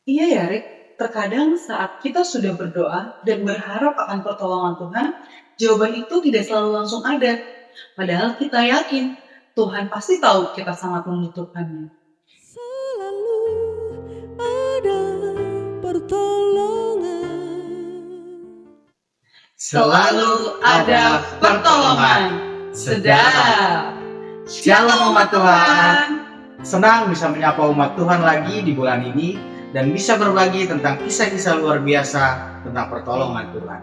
Iya ya, Rick. Terkadang saat kita sudah berdoa dan berharap akan pertolongan Tuhan, jawaban itu tidak selalu langsung ada. Padahal kita yakin Tuhan pasti tahu kita sangat membutuhkannya. Selalu ada pertolongan. Selalu ada pertolongan. Sedap. Shalom umat Tuhan. Senang bisa menyapa umat Tuhan lagi di bulan ini dan bisa berbagi tentang kisah-kisah luar biasa tentang pertolongan Tuhan.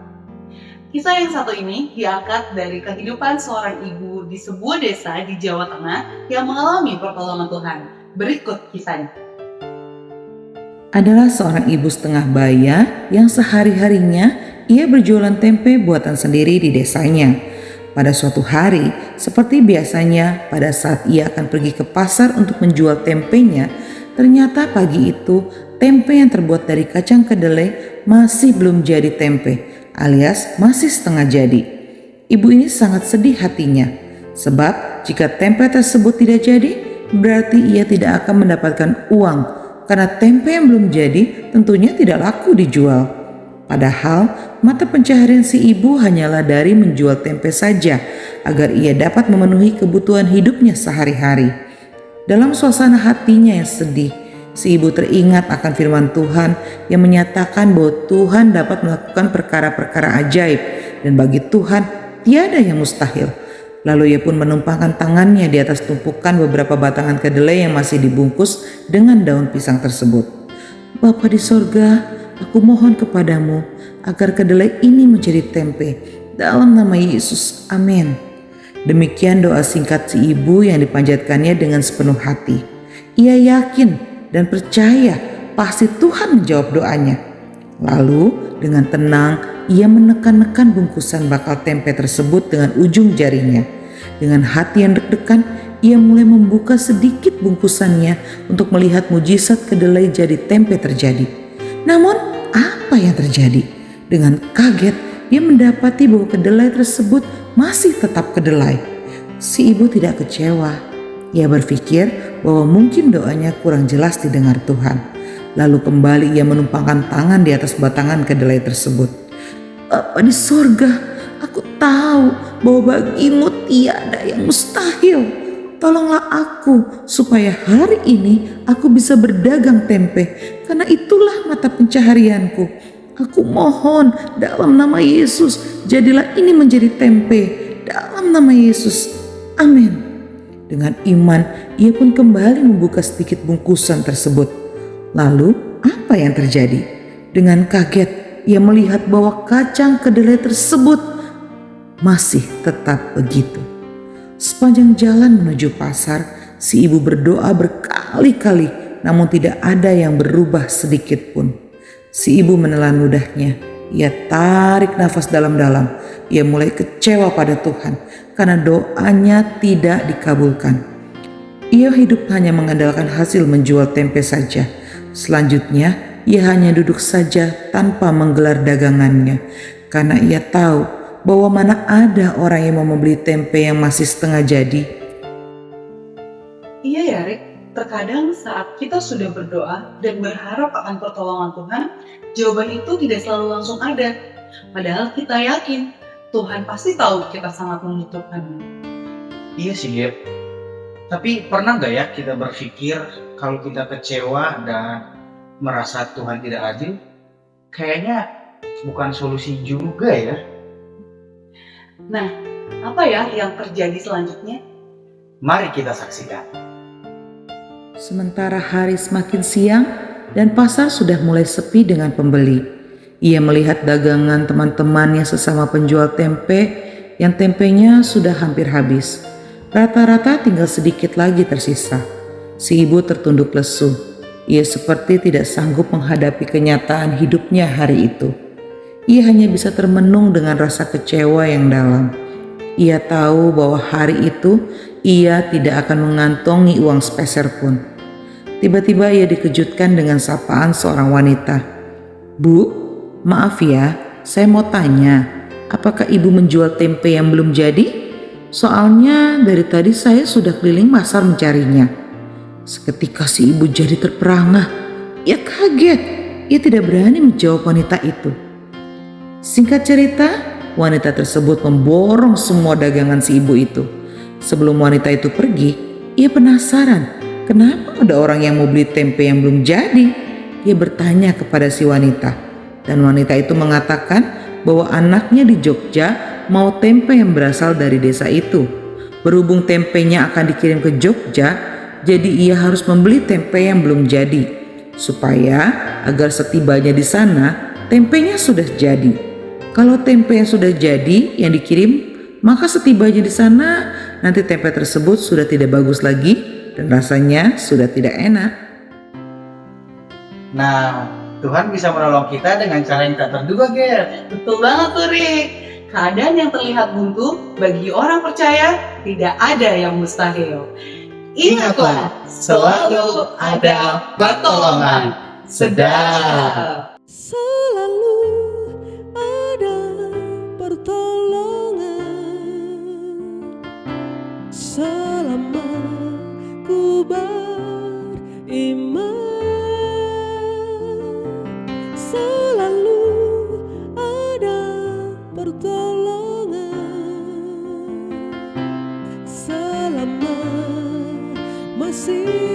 Kisah yang satu ini diangkat dari kehidupan seorang ibu di sebuah desa di Jawa Tengah yang mengalami pertolongan Tuhan. Berikut kisahnya. Adalah seorang ibu setengah baya yang sehari-harinya ia berjualan tempe buatan sendiri di desanya. Pada suatu hari, seperti biasanya pada saat ia akan pergi ke pasar untuk menjual tempenya, ternyata pagi itu tempe yang terbuat dari kacang kedelai masih belum jadi tempe, alias masih setengah jadi. Ibu ini sangat sedih hatinya, sebab jika tempe tersebut tidak jadi, berarti ia tidak akan mendapatkan uang, karena tempe yang belum jadi tentunya tidak laku dijual. Padahal mata pencaharian si ibu hanyalah dari menjual tempe saja agar ia dapat memenuhi kebutuhan hidupnya sehari-hari. Dalam suasana hatinya yang sedih, si ibu teringat akan firman Tuhan yang menyatakan bahwa Tuhan dapat melakukan perkara-perkara ajaib dan bagi Tuhan tiada yang mustahil. Lalu ia pun menumpangkan tangannya di atas tumpukan beberapa batangan kedelai yang masih dibungkus dengan daun pisang tersebut. Bapa di sorga, aku mohon kepadamu agar kedelai ini menjadi tempe. Dalam nama Yesus, amin. Demikian doa singkat si ibu yang dipanjatkannya dengan sepenuh hati. Ia yakin dan percaya pasti Tuhan menjawab doanya. Lalu dengan tenang ia menekan-nekan bungkusan bakal tempe tersebut dengan ujung jarinya. Dengan hati yang deg-degan, ia mulai membuka sedikit bungkusannya untuk melihat mujizat kedelai jadi tempe terjadi. Namun, apa yang terjadi? Dengan kaget, ia mendapati bahwa kedelai tersebut masih tetap kedelai. Si ibu tidak kecewa. Ia berpikir bahwa mungkin doanya kurang jelas didengar Tuhan. Lalu kembali ia menumpangkan tangan di atas batangan kedelai tersebut. Bapa di sorga, aku tahu bahwa bagimu tiada yang mustahil. Tolonglah aku supaya hari ini aku bisa berdagang tempe, karena itulah mata pencaharianku. Aku mohon dalam nama Yesus, jadilah ini menjadi tempe. Dalam nama Yesus, amin. Dengan iman, ia pun kembali membuka sedikit bungkusan tersebut. Lalu apa yang terjadi? Dengan kaget ia melihat bahwa kacang kedelai tersebut masih tetap begitu. Sepanjang jalan menuju pasar, si ibu berdoa berkali-kali, namun tidak ada yang berubah sedikit pun. Si ibu menelan ludahnya. Ia tarik nafas dalam-dalam. Ia mulai kecewa pada Tuhan karena doanya tidak dikabulkan. Ia hidup hanya mengandalkan hasil menjual tempe saja. Selanjutnya, ia hanya duduk saja tanpa menggelar dagangannya, karena ia tahu bahwa mana ada orang yang mau membeli tempe yang masih setengah jadi. Iya ya, Rick. Terkadang saat kita sudah berdoa dan berharap akan pertolongan Tuhan, jawaban itu tidak selalu langsung ada. Padahal kita yakin Tuhan pasti tahu kita sangat membutuhkannya. Iya sih Gap. Tapi pernah gak ya kita berpikir kalau kita kecewa dan merasa Tuhan tidak adil? Kayaknya bukan solusi juga ya. Nah, apa ya yang terjadi selanjutnya? Mari kita saksikan. Sementara hari semakin siang dan pasar sudah mulai sepi dengan pembeli. Ia melihat dagangan teman-temannya sesama penjual tempe yang tempenya sudah hampir habis. Rata-rata tinggal sedikit lagi tersisa. Si ibu tertunduk lesu. Ia seperti tidak sanggup menghadapi kenyataan hidupnya hari itu. Ia hanya bisa termenung dengan rasa kecewa yang dalam. Ia tahu bahwa hari itu ia tidak akan mengantongi uang sepeser pun. Tiba-tiba ia dikejutkan dengan sapaan seorang wanita. Bu, maaf ya, saya mau tanya, apakah ibu menjual tempe yang belum jadi? Soalnya dari tadi saya sudah keliling pasar mencarinya. Seketika si ibu jadi terperangah. Ia kaget, ia tidak berani menjawab wanita itu. Singkat cerita, wanita tersebut memborong semua dagangan si ibu itu. Sebelum wanita itu pergi, ia penasaran kenapa ada orang yang mau beli tempe yang belum jadi. Ia bertanya kepada si wanita, dan wanita itu mengatakan bahwa anaknya di Jogja mau tempe yang berasal dari desa itu. Berhubung tempenya akan dikirim ke Jogja, jadi ia harus membeli tempe yang belum jadi, supaya agar setibanya di sana, tempenya sudah jadi. Kalau tempe yang sudah jadi yang dikirim, maka setibanya di sana nanti tempe tersebut sudah tidak bagus lagi dan rasanya sudah tidak enak. Nah, Tuhan bisa menolong kita dengan cara yang tak terduga, Gap. Betul banget tuh, Rick. Keadaan yang terlihat buntu, bagi orang percaya, tidak ada yang mustahil. Ingatlah, selalu ada pertolongan. Sedap. Selalu ada pertolongan selama ku beriman. Selalu ada pertolongan selama masih